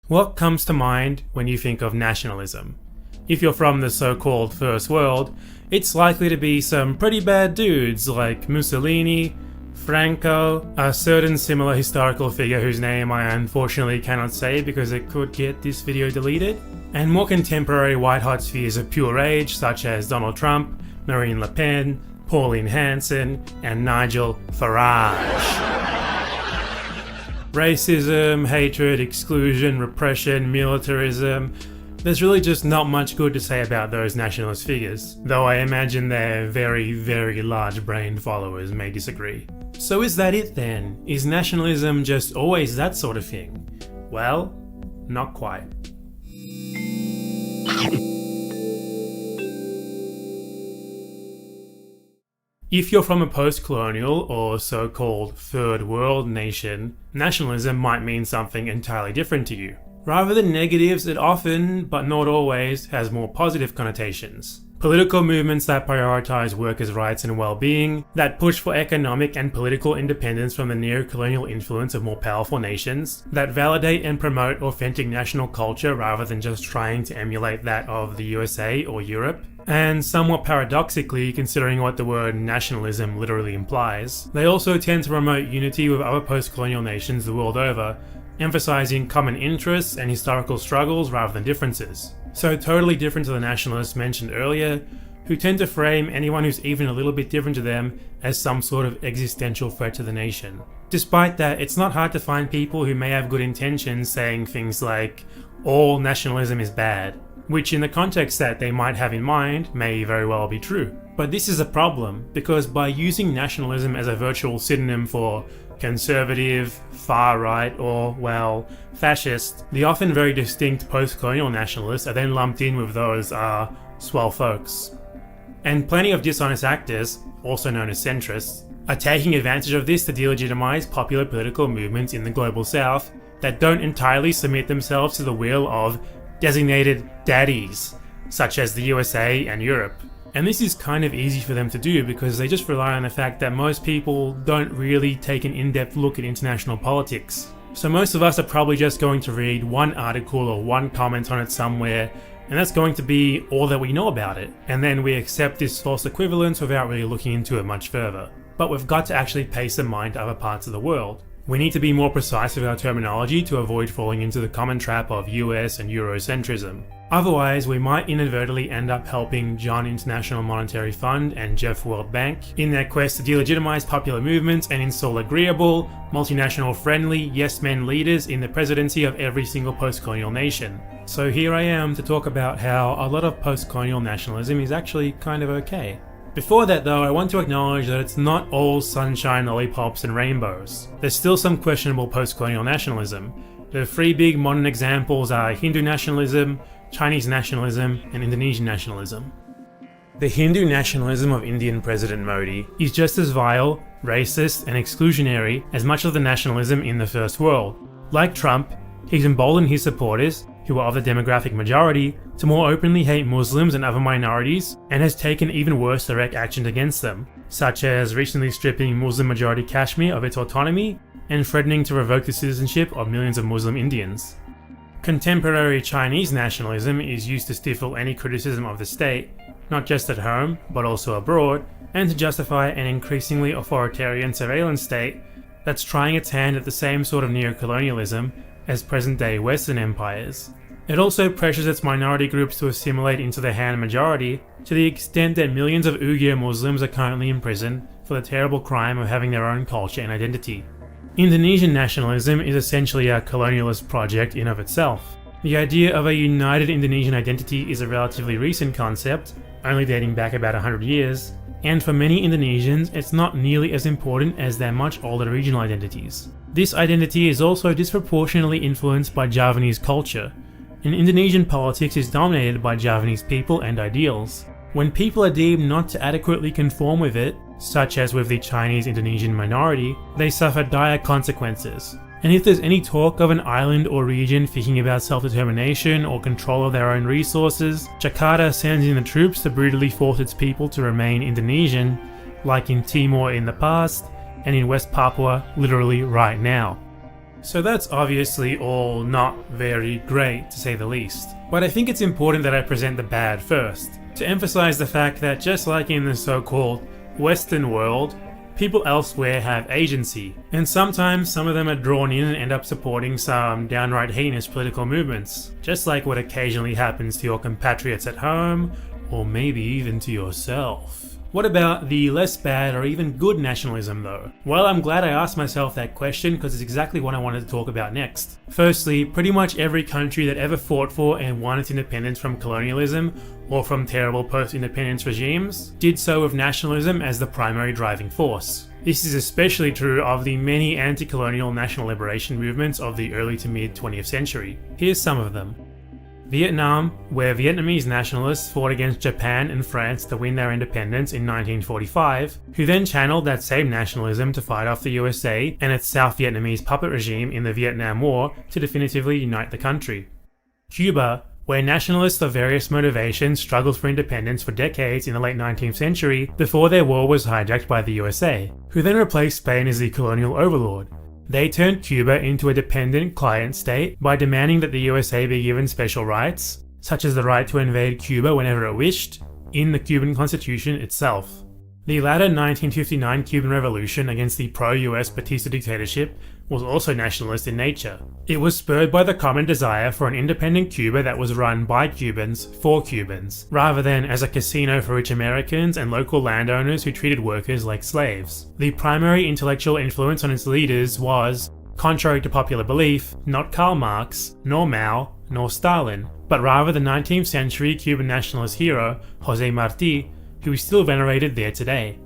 What comes to mind when you think of nationalism? If you're from the so-called First World, it's likely to be some pretty bad dudes like Mussolini, Franco, a certain similar historical figure whose name I unfortunately cannot say because it could get this video deleted, and more contemporary white-hot spheres of pure rage such as Donald Trump, Marine Le Pen, Pauline Hanson, and Nigel Farage. Racism, hatred, exclusion, repression, militarism. There's really just not much good to say about those nationalist figures, though I imagine their very, very large-brained followers may disagree. So is that it then? Is nationalism just always that sort of thing? Well, not quite. If you're from a post-colonial or so-called third world nation, nationalism might mean something entirely different to you. Rather than negatives, it often, but not always, has more positive connotations. Political movements that prioritize workers' rights and well-being, that push for economic and political independence from the neo-colonial influence of more powerful nations, that validate and promote authentic national culture rather than just trying to emulate that of the USA or Europe. And somewhat paradoxically, considering what the word nationalism literally implies, they also tend to promote unity with other post-colonial nations the world over, emphasizing common interests and historical struggles rather than differences. So totally different to the nationalists mentioned earlier, who tend to frame anyone who's even a little bit different to them as some sort of existential threat to the nation. Despite that, it's not hard to find people who may have good intentions saying things like, all nationalism is bad, which in the context that they might have in mind may very well be true. But this is a problem, because by using nationalism as a virtual synonym for conservative, far-right, or, well, fascist, the often very distinct post-colonial nationalists are then lumped in with those swell folks. And plenty of dishonest actors, also known as centrists, are taking advantage of this to delegitimize popular political movements in the global south that don't entirely submit themselves to the will of designated daddies, such as the USA and Europe. And this is kind of easy for them to do because they just rely on the fact that most people don't really take an in-depth look at international politics. So most of us are probably just going to read one article or one comment on it somewhere, and that's going to be all that we know about it. And then we accept this false equivalence without really looking into it much further. But we've got to actually pay some mind to other parts of the world. We need to be more precise with our terminology to avoid falling into the common trap of US and Eurocentrism. Otherwise, we might inadvertently end up helping John International Monetary Fund and Jeff World Bank in their quest to delegitimize popular movements and install agreeable, multinational-friendly yes-men leaders in the presidency of every single post-colonial nation. So here I am to talk about how a lot of post-colonial nationalism is actually kind of okay. Before that though, I want to acknowledge that it's not all sunshine, lollipops and rainbows. There's still some questionable post-colonial nationalism. The three big modern examples are Hindu nationalism, Chinese nationalism, and Indonesian nationalism. The Hindu nationalism of Indian President Modi is just as vile, racist, and exclusionary as much of the nationalism in the First World. Like Trump, he's emboldened his supporters, who are of the demographic majority, to more openly hate Muslims and other minorities, and has taken even worse direct action against them, such as recently stripping Muslim-majority Kashmir of its autonomy and threatening to revoke the citizenship of millions of Muslim Indians. Contemporary Chinese nationalism is used to stifle any criticism of the state, not just at home, but also abroad, and to justify an increasingly authoritarian surveillance state that's trying its hand at the same sort of neocolonialism as present-day Western empires. It also pressures its minority groups to assimilate into the Han majority, to the extent that millions of Uyghur Muslims are currently in prison for the terrible crime of having their own culture and identity. Indonesian nationalism is essentially a colonialist project in of itself. The idea of a united Indonesian identity is a relatively recent concept, only dating back about 100 years, and for many Indonesians it's not nearly as important as their much older regional identities. This identity is also disproportionately influenced by Javanese culture, and Indonesian politics is dominated by Javanese people and ideals. When people are deemed not to adequately conform with it, such as with the Chinese Indonesian minority, they suffer dire consequences. And if there's any talk of an island or region thinking about self-determination or control of their own resources, Jakarta sends in the troops to brutally force its people to remain Indonesian, like in Timor in the past, and in West Papua literally right now. So that's obviously all not very great, to say the least. But I think it's important that I present the bad first, to emphasize the fact that just like in the so-called Western world, people elsewhere have agency, and sometimes some of them are drawn in and end up supporting some downright heinous political movements, just like what occasionally happens to your compatriots at home, or maybe even to yourself. What about the less bad or even good nationalism though? Well, I'm glad I asked myself that question because it's exactly what I wanted to talk about next. Firstly, pretty much every country that ever fought for and won its independence from colonialism or from terrible post-independence regimes did so with nationalism as the primary driving force. This is especially true of the many anti-colonial national liberation movements of the early to mid 20th century. Here's some of them. Vietnam, where Vietnamese nationalists fought against Japan and France to win their independence in 1945, who then channeled that same nationalism to fight off the USA and its South Vietnamese puppet regime in the Vietnam War to definitively unite the country. Cuba, where nationalists of various motivations struggled for independence for decades in the late 19th century before their war was hijacked by the USA, who then replaced Spain as the colonial overlord. They turned Cuba into a dependent client state by demanding that the USA be given special rights, such as the right to invade Cuba whenever it wished, in the Cuban Constitution itself. The latter 1959 Cuban Revolution against the pro-US Batista dictatorship was also nationalist in nature. It was spurred by the common desire for an independent Cuba that was run by Cubans for Cubans, rather than as a casino for rich Americans and local landowners who treated workers like slaves. The primary intellectual influence on its leaders was, contrary to popular belief, not Karl Marx, nor Mao, nor Stalin, but rather the 19th century Cuban nationalist hero, José Martí, who is still venerated there today.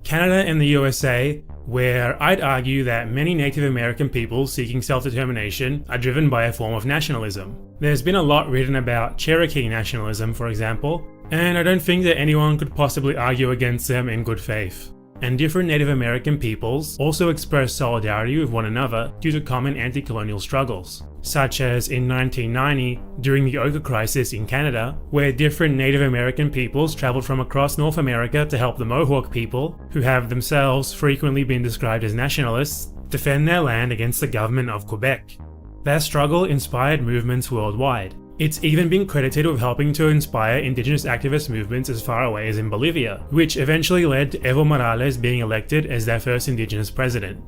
Canada and the USA, where I'd argue that many Native American people seeking self-determination are driven by a form of nationalism. There's been a lot written about Cherokee nationalism, for example, and I don't think that anyone could possibly argue against them in good faith. And different Native American peoples also express solidarity with one another due to common anti-colonial struggles, such as in 1990 during the Ochre Crisis in Canada, where different Native American peoples travelled from across North America to help the Mohawk people, who have themselves frequently been described as nationalists, defend their land against the government of Quebec. Their struggle inspired movements worldwide. It's even been credited with helping to inspire indigenous activist movements as far away as in Bolivia, which eventually led to Evo Morales being elected as their first indigenous president.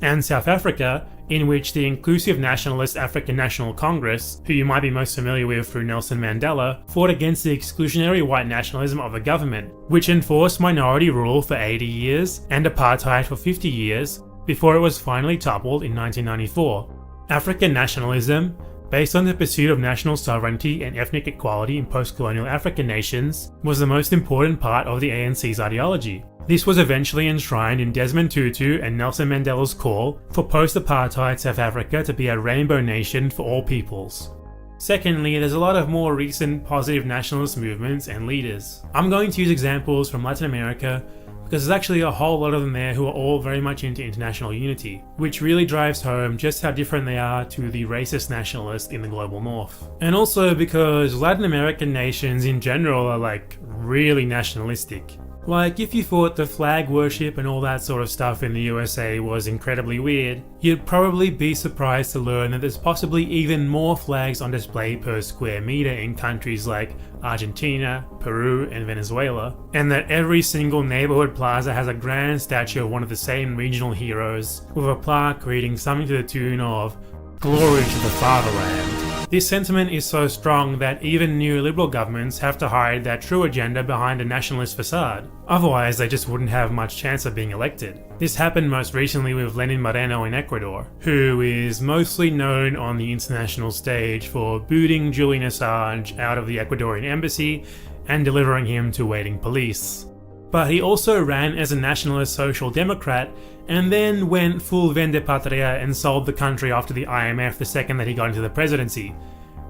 And South Africa, in which the inclusive nationalist African National Congress, who you might be most familiar with through Nelson Mandela, fought against the exclusionary white nationalism of the government, which enforced minority rule for 80 years and apartheid for 50 years before it was finally toppled in 1994. African nationalism, based on the pursuit of national sovereignty and ethnic equality in post-colonial African nations, was the most important part of the ANC's ideology. This was eventually enshrined in Desmond Tutu and Nelson Mandela's call for post-apartheid South Africa to be a rainbow nation for all peoples. Secondly, there's a lot of more recent positive nationalist movements and leaders. I'm going to use examples from Latin America because there's actually a whole lot of them there who are all very much into international unity, which really drives home just how different they are to the racist nationalists in the global north. And also because Latin American nations in general are really nationalistic. Like, if you thought the flag worship and all that sort of stuff in the USA was incredibly weird, you'd probably be surprised to learn that there's possibly even more flags on display per square meter in countries like Argentina, Peru, and Venezuela, and that every single neighborhood plaza has a grand statue of one of the same regional heroes, with a plaque reading something to the tune of "Glory to the Fatherland." This sentiment is so strong that even neoliberal governments have to hide their true agenda behind a nationalist facade, otherwise they just wouldn't have much chance of being elected. This happened most recently with Lenin Moreno in Ecuador, who is mostly known on the international stage for booting Julian Assange out of the Ecuadorian embassy and delivering him to waiting police. But he also ran as a nationalist social democrat and then went full vende patria and sold the country off to the IMF the second that he got into the presidency.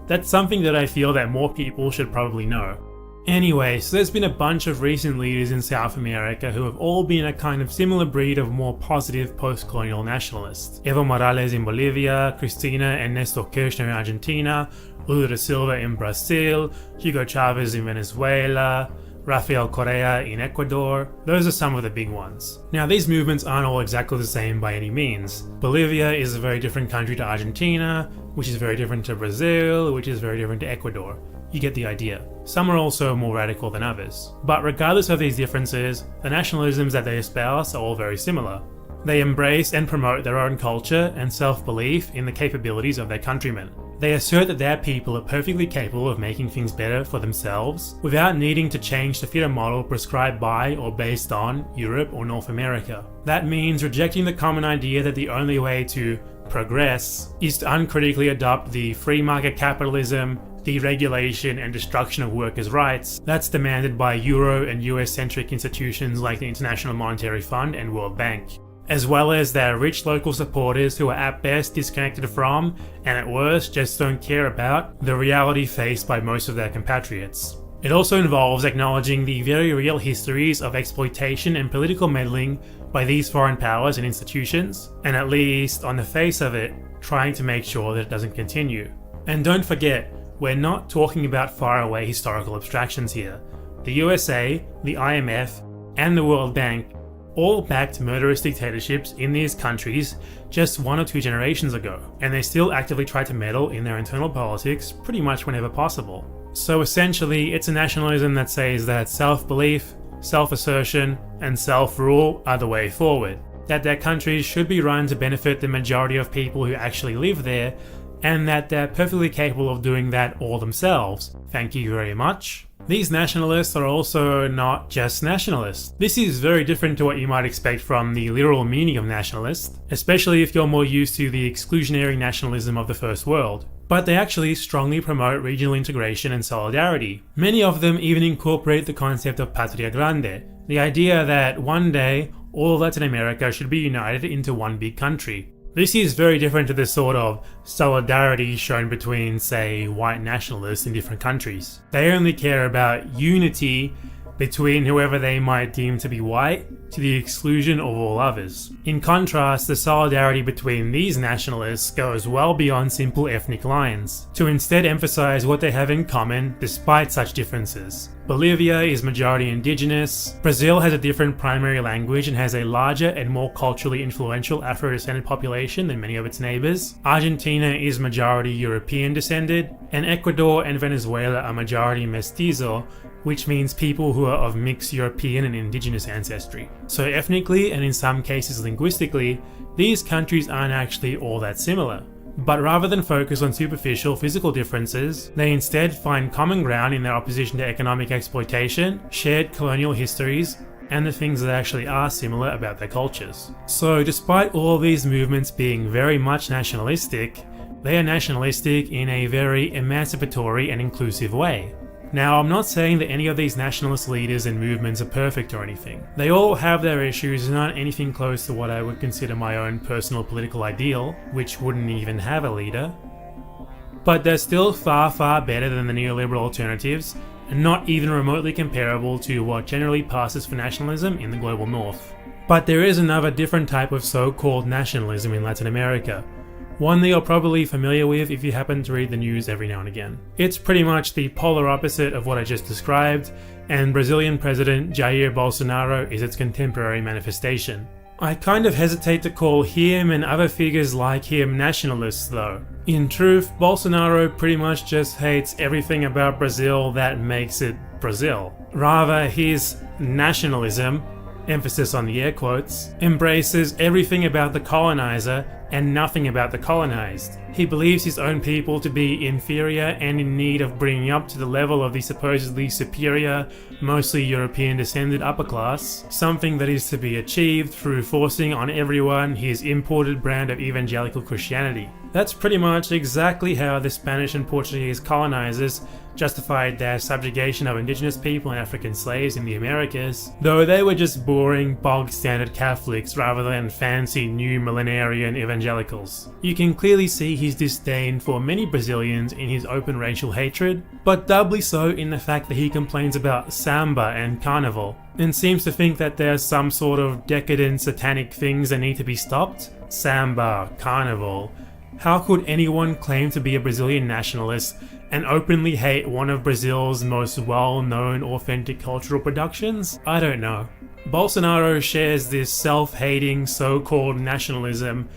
That's something that I feel that more people should probably know. Anyway, so there's been a bunch of recent leaders in South America who have all been a kind of similar breed of more positive post-colonial nationalists. Evo Morales in Bolivia, Cristina and Néstor Kirchner in Argentina, Lula da Silva in Brazil, Hugo Chavez in Venezuela, Rafael Correa in Ecuador. Those are some of the big ones. Now, these movements aren't all exactly the same by any means. Bolivia is a very different country to Argentina, which is very different to Brazil, which is very different to Ecuador. You get the idea. Some are also more radical than others. But regardless of these differences, the nationalisms that they espouse are all very similar. They embrace and promote their own culture and self-belief in the capabilities of their countrymen. They assert that their people are perfectly capable of making things better for themselves without needing to change to fit a model prescribed by or based on Europe or North America. That means rejecting the common idea that the only way to progress is to uncritically adopt the free market capitalism, deregulation and destruction of workers' rights that's demanded by Euro and US-centric institutions like the International Monetary Fund and World Bank, as well as their rich local supporters who are at best disconnected from, and at worst just don't care about, the reality faced by most of their compatriots. It also involves acknowledging the very real histories of exploitation and political meddling by these foreign powers and institutions, and at least, on the face of it, trying to make sure that it doesn't continue. And don't forget, we're not talking about faraway historical abstractions here. The USA, the IMF, and the World Bank all backed murderous dictatorships in these countries just 1 or 2 generations ago, and they still actively try to meddle in their internal politics pretty much whenever possible. So essentially, it's a nationalism that says that self-belief, self-assertion, and self-rule are the way forward, that their countries should be run to benefit the majority of people who actually live there, and that they're perfectly capable of doing that all themselves. Thank you very much. These nationalists are also not just nationalists. This is very different to what you might expect from the literal meaning of nationalist, especially if you're more used to the exclusionary nationalism of the First World. But they actually strongly promote regional integration and solidarity. Many of them even incorporate the concept of patria grande, the idea that one day all of Latin America should be united into one big country. This is very different to the sort of solidarity shown between, say, white nationalists in different countries. They only care about unity between whoever they might deem to be white, to the exclusion of all others. In contrast, the solidarity between these nationalists goes well beyond simple ethnic lines, to instead emphasize what they have in common despite such differences. Bolivia is majority indigenous, Brazil has a different primary language and has a larger and more culturally influential Afro-descended population than many of its neighbors, Argentina is majority European descended, and Ecuador and Venezuela are majority mestizo, which means people who are of mixed European and indigenous ancestry. So ethnically, and in some cases linguistically, these countries aren't actually all that similar. But rather than focus on superficial physical differences, they instead find common ground in their opposition to economic exploitation, shared colonial histories, and the things that actually are similar about their cultures. So despite all these movements being very much nationalistic, they are nationalistic in a very emancipatory and inclusive way. Now, I'm not saying that any of these nationalist leaders and movements are perfect or anything. They all have their issues and aren't anything close to what I would consider my own personal political ideal, which wouldn't even have a leader. But they're still far, far better than the neoliberal alternatives, and not even remotely comparable to what generally passes for nationalism in the global north. But there is another different type of so-called nationalism in Latin America. One that you're probably familiar with if you happen to read the news every now and again. It's pretty much the polar opposite of what I just described, and Brazilian President Jair Bolsonaro is its contemporary manifestation. I kind of hesitate to call him and other figures like him nationalists though. In truth, Bolsonaro pretty much just hates everything about Brazil that makes it Brazil. Rather, his nationalism, emphasis on the air quotes, embraces everything about the colonizer and nothing about the colonized. He believes his own people to be inferior and in need of bringing up to the level of the supposedly superior, mostly European descended upper class, something that is to be achieved through forcing on everyone his imported brand of evangelical Christianity. That's pretty much exactly how the Spanish and Portuguese colonizers justified their subjugation of indigenous people and African slaves in the Americas, though they were just boring, bog-standard Catholics rather than fancy new millenarian evangelicals. You can clearly see his disdain for many Brazilians in his open racial hatred, but doubly so in the fact that he complains about samba and carnival, and seems to think that there's some sort of decadent satanic things that need to be stopped. Samba, carnival, How could anyone claim to be a Brazilian nationalist and openly hate one of Brazil's most well-known authentic cultural productions? I don't know. Bolsonaro shares this self-hating so-called nationalism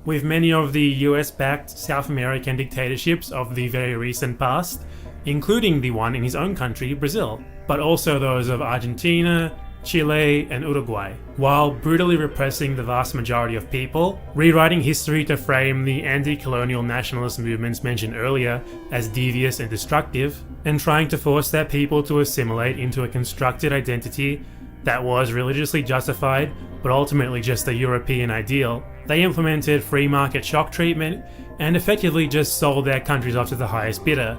with many of the US-backed South American dictatorships of the very recent past, including the one in his own country, Brazil, but also those of Argentina, Chile, and Uruguay, while brutally repressing the vast majority of people, rewriting history to frame the anti-colonial nationalist movements mentioned earlier as devious and destructive, and trying to force their people to assimilate into a constructed identity that was religiously justified, but ultimately just a European ideal. They implemented free market shock treatment and effectively just sold their countries off to the highest bidder,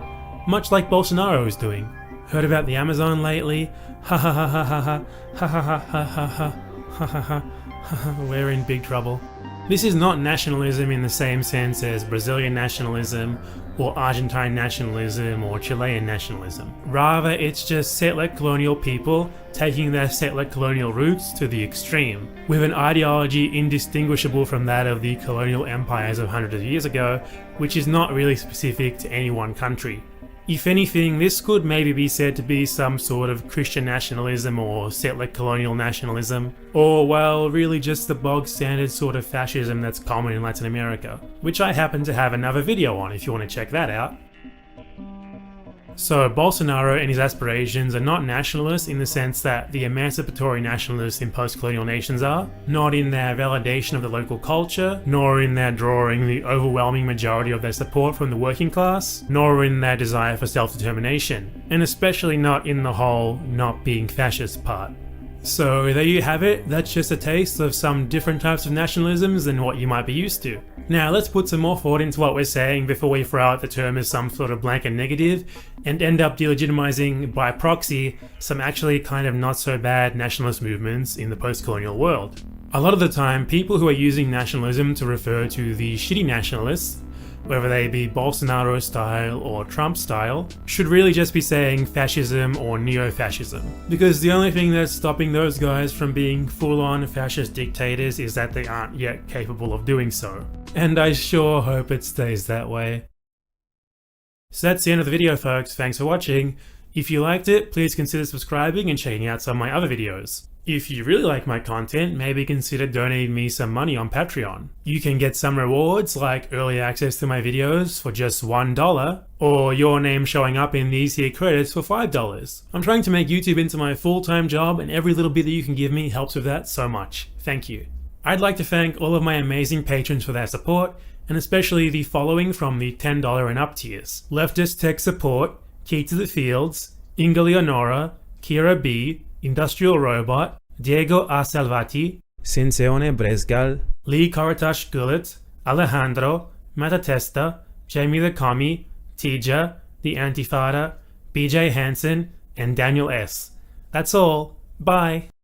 much like Bolsonaro is doing. Heard about the Amazon lately? Ha ha ha ha ha ha ha ha ha ha ha ha ha ha. We're in big trouble. This is not nationalism in the same sense as Brazilian nationalism or Argentine nationalism or Chilean nationalism. Rather, it's just settler colonial people taking their settler colonial roots to the extreme, with an ideology indistinguishable from that of the colonial empires of hundreds of years ago, which is not really specific to any one country. If anything, this could maybe be said to be some sort of Christian nationalism or settler colonial nationalism, or well, really just the bog standard sort of fascism that's common in Latin America, which I happen to have another video on if you want to check that out. So Bolsonaro and his aspirations are not nationalist in the sense that the emancipatory nationalists in post-colonial nations are, not in their validation of the local culture, nor in their drawing the overwhelming majority of their support from the working class, nor in their desire for self-determination, and especially not in the whole not being fascist part. So there you have it, that's just a taste of some different types of nationalisms than what you might be used to. Now let's put some more thought into what we're saying before we throw out the term as some sort of blanket negative and end up delegitimizing by proxy some actually kind of not so bad nationalist movements in the post-colonial world. A lot of the time, people who are using nationalism to refer to the shitty nationalists, whether they be Bolsonaro style or Trump style, should really just be saying fascism or neo-fascism. Because the only thing that's stopping those guys from being full-on fascist dictators is that they aren't yet capable of doing so. And I sure hope it stays that way. So that's the end of the video, folks. Thanks for watching. If you liked it, please consider subscribing and checking out some of my other videos. If you really like my content, maybe consider donating me some money on Patreon. You can get some rewards like early access to my videos for just $1, or your name showing up in these here credits for $5. I'm trying to make YouTube into my full-time job, and every little bit that you can give me helps with that so much. Thank you. I'd like to thank all of my amazing patrons for their support, and especially the following from the $10 and up tiers: Leftist Tech Support, Key to the Fields, Inga Leonora, Kira B, Industrial Robot, Diego A. Salvati, Cinceone Bresgal, Lee Karatash Gullet, Alejandro, Matatesta, Jamie the Commie, Tija, The Antifada, BJ Hansen, and Daniel S. That's all. Bye.